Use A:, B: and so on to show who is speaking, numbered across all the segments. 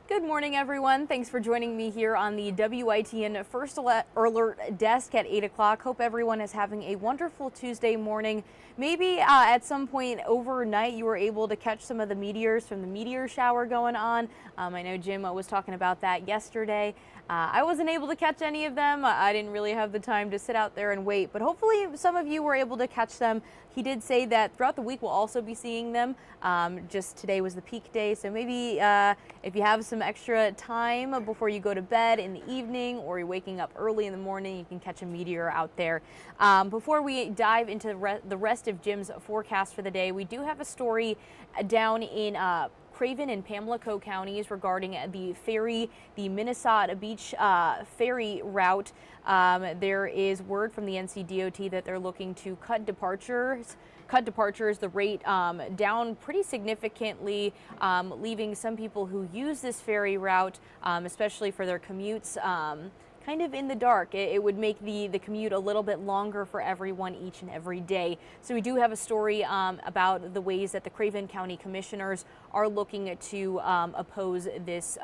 A: Good morning, everyone. Thanks for joining me here on the WITN First Alert Desk at 8 o'clock. Hope everyone is having a wonderful Tuesday morning. Maybe at some point overnight you were able to catch some of the meteors from the meteor shower going on. I know Jim was talking about that yesterday. I wasn't able to catch any of them. I didn't really have the time to sit out there and wait, but hopefully some of you were able to catch them. He did say that throughout the week we'll also be seeing them. Just today was the peak day, so maybe if you have some extra time before you go to bed in the evening or you're waking up early in the morning, you can catch a meteor out there. Before we dive into the rest of Jim's forecast for the day, we do have a story down in Craven and Pamlico counties regarding the ferry, the Minnesota Beach ferry route. There is word from the NCDOT that they're looking to cut departures, the rate down pretty significantly, leaving some people who use this ferry route, especially for their commutes, kind of in the dark. It would make the commute a little bit longer for everyone each and every day. So we do have a story about the ways that the Craven County Commissioners are looking to oppose this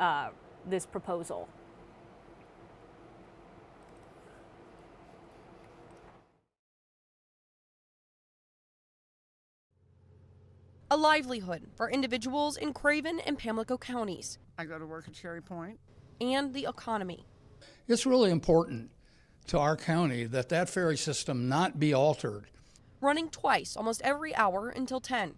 A: proposal.
B: A livelihood for individuals in Craven and Pamlico counties.
C: I go to work at Cherry Point.
B: And the economy.
D: It's really important to our county that that ferry system not be altered.
B: Running twice, almost every hour until 10.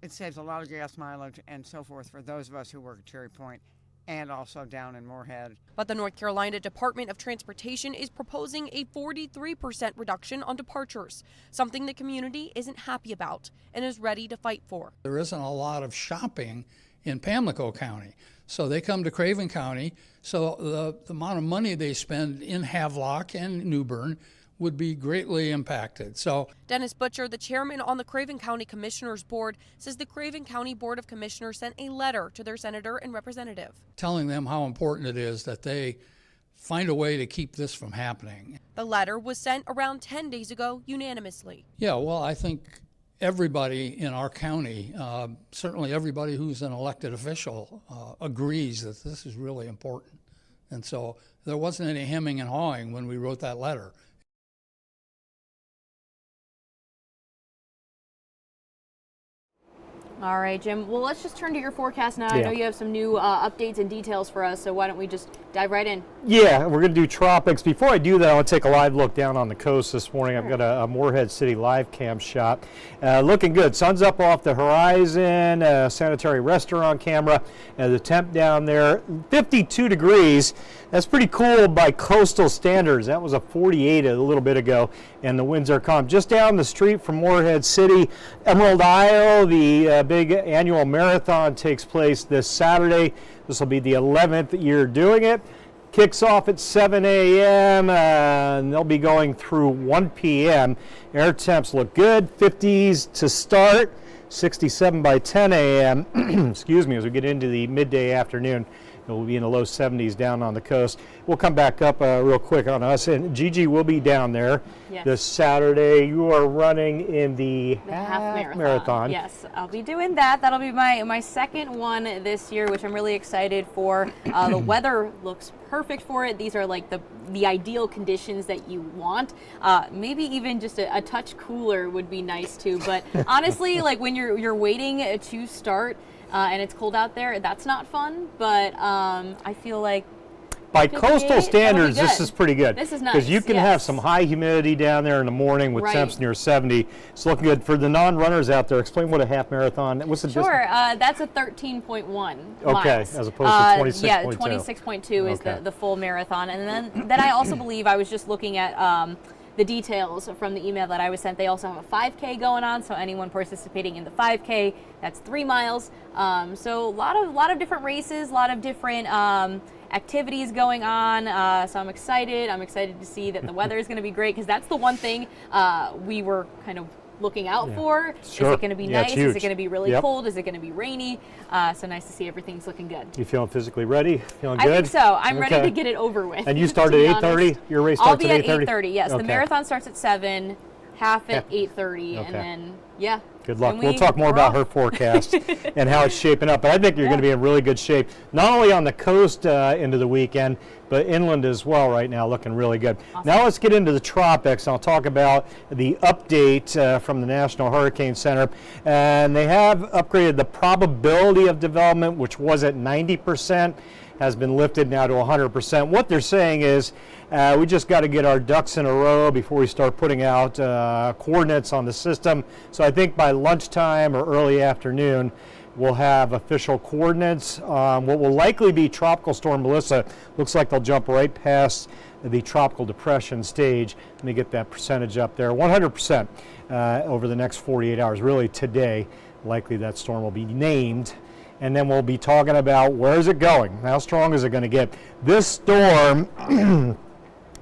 C: It saves a lot of gas mileage and so forth for those of us who work at Cherry Point and also down in Moorhead.
B: But the North Carolina Department of Transportation is proposing a 43% reduction on departures, something the community isn't happy about and is ready to fight for.
D: There isn't a lot of shopping in Pamlico County, so they come to Craven County, so the amount of money they spend in Havelock and New Bern would be greatly impacted. So
B: Dennis Butcher, the chairman on the Craven County Commissioners Board, says the Craven County Board of Commissioners sent a letter to their senator and representative,
D: telling them how important it is that they find a way to keep this from happening.
B: The letter was sent around 10 days ago unanimously.
D: Yeah, well, I think everybody in our county, certainly everybody who's an elected official, agrees that this is really important. And so there wasn't any hemming and hawing when we wrote that letter.
A: All right, Jim. Well, let's just turn to your forecast now. I know you have some new updates and details for us, so why don't we just dive right in?
E: Yeah, we're going to do tropics. Before I do that, I want to take a live look down on the coast this morning. I've got a Moorhead City live cam shot. Looking good. Sun's up off the horizon, sanitary restaurant camera. The temp down there, 52 degrees. That's pretty cool by coastal standards. That was a 48 a little bit ago, and the winds are calm. Just down the street from Moorhead City, Emerald Isle, the big annual marathon takes place this Saturday. This will be the 11th year doing it. Kicks off at 7 a.m. And they'll be going through 1 p.m. Air temps look good, 50s to start, 67 by 10 a.m. Excuse me, as we get into the midday afternoon. It will be in the low 70s down on the coast. We'll come back up real quick on us, and Gigi will be down there this Saturday. You are running in the half marathon.
A: Yes, I'll be doing that. That'll be my second one this year, which I'm really excited for. The weather looks perfect for it. These are like the ideal conditions that you want. Maybe even just a touch cooler would be nice too. But honestly, like when you're waiting to start, and it's cold out there, that's not fun, but I feel like
E: by coastal standards, this is pretty good.
A: This is nice.
E: Because you can have some high humidity down there in the morning with temps near 70. It's looking good. For the non-runners out there, explain what a half marathon, what's the distance?
A: Sure, that's a 13.1 miles.
E: Okay, as opposed to 26.2.
A: Yeah, 26.2 is the full marathon. And then I also believe, I was just looking at the details from the email that I was sent. They also have a 5K going on, so anyone participating in the 5K, that's 3 miles. So a lot of different races, a lot of different activities going on. So I'm excited. I'm excited to see that the weather is going to be great, because that's the one thing we were kind of looking out for. Sure. Is it going to be nice? Is it going to be really cold? Is it going to be rainy? So nice to see everything's looking good.
E: You feeling physically ready? Feeling good?
A: I think so. I'm ready to get it over with.
E: And you start at 8:30? Your race starts at 8:30?
A: I'll be at 8:30, yes. The marathon starts at 7, half at 8:30, and then,
E: Good luck.
A: And
E: We'll talk more about her
A: off.
E: forecast and how it's shaping up. But I think you're going to be in really good shape, not only on the coast into the weekend, but inland as well right now, looking really good.
A: Awesome.
E: Now let's get into the tropics. I'll talk about the update from the National Hurricane Center. And they have upgraded the probability of development, which was at 90%, has been lifted now to 100%. What they're saying is we just got to get our ducks in a row before we start putting out coordinates on the system. So I think by lunchtime or early afternoon, we'll have official coordinates on what will likely be Tropical Storm Melissa. Looks like they'll jump right past the tropical depression stage. Let me get that percentage up there. 100% over the next 48 hours. Really today, likely that storm will be named. And then we'll be talking about where is it going? How strong is it going to get? This storm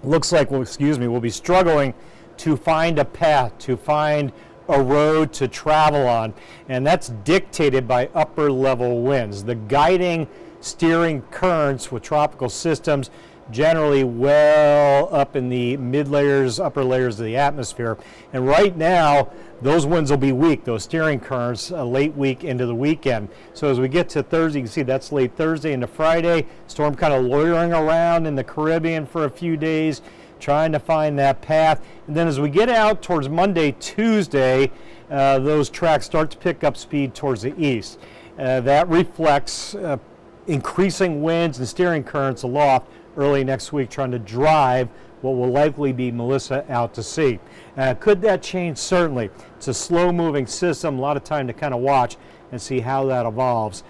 E: looks like, we'll be struggling to find a path, to find a road to travel on. And that's dictated by upper level winds. The guiding steering currents with tropical systems generally well up in the mid layers, upper layers of the atmosphere. And right now, those winds will be weak, those steering currents, late week into the weekend. So as we get to Thursday, you can see that's late Thursday into Friday. Storm kind of loitering around in the Caribbean for a few days, trying to find that path. And then as we get out towards Monday, Tuesday, those tracks start to pick up speed towards the east. That reflects increasing winds and steering currents aloft early next week, trying to drive what will likely be Melissa out to sea. Could that change? Certainly. It's a slow-moving system, a lot of time to kind of watch and see how that evolves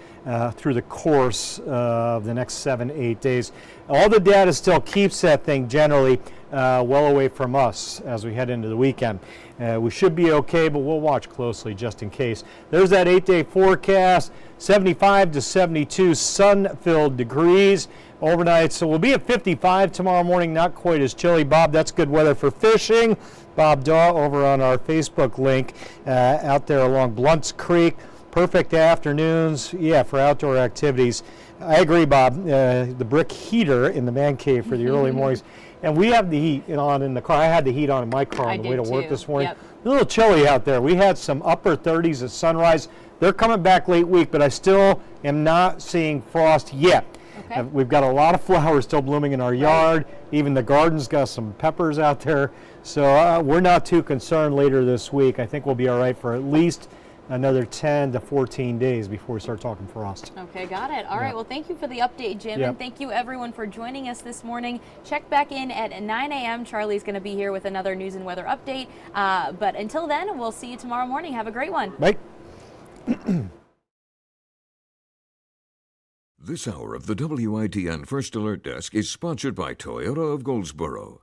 E: through the course of the next 7-8 days. All the data still keeps that thing generally well away from us as we head into the weekend. We should be okay, but we'll watch closely just in case. There's that 8-day forecast, 75 to 72 sun-filled degrees overnight. So we'll be at 55 tomorrow morning, not quite as chilly. Bob, that's good weather for fishing. Bob Daw over on our Facebook link out there along Blunt's Creek. Perfect afternoons, for outdoor activities. I agree, Bob. The brick heater in the man cave for the early mornings. And we have the heat on in the car. I had the heat on in my car on the way to work this morning.
A: Yep.
E: A little chilly out there. We had some upper 30s at sunrise. They're coming back late week, but I still am not seeing frost yet.
A: Okay.
E: We've got a lot of flowers still blooming in our yard. Even the garden's got some peppers out there. So we're not too concerned later this week. I think we'll be all right for at least another 10 to 14 days before we start talking frost.
A: Okay, got it. All right, well, thank you for the update, Jim,
E: Yep.
A: and thank you everyone for joining us this morning. Check back in at 9 a.m. Charlie's going to be here with another news and weather update. But until then, we'll see you tomorrow morning. Have a great one.
E: Bye.
F: This hour of the WITN First Alert Desk is sponsored by Toyota of Goldsboro.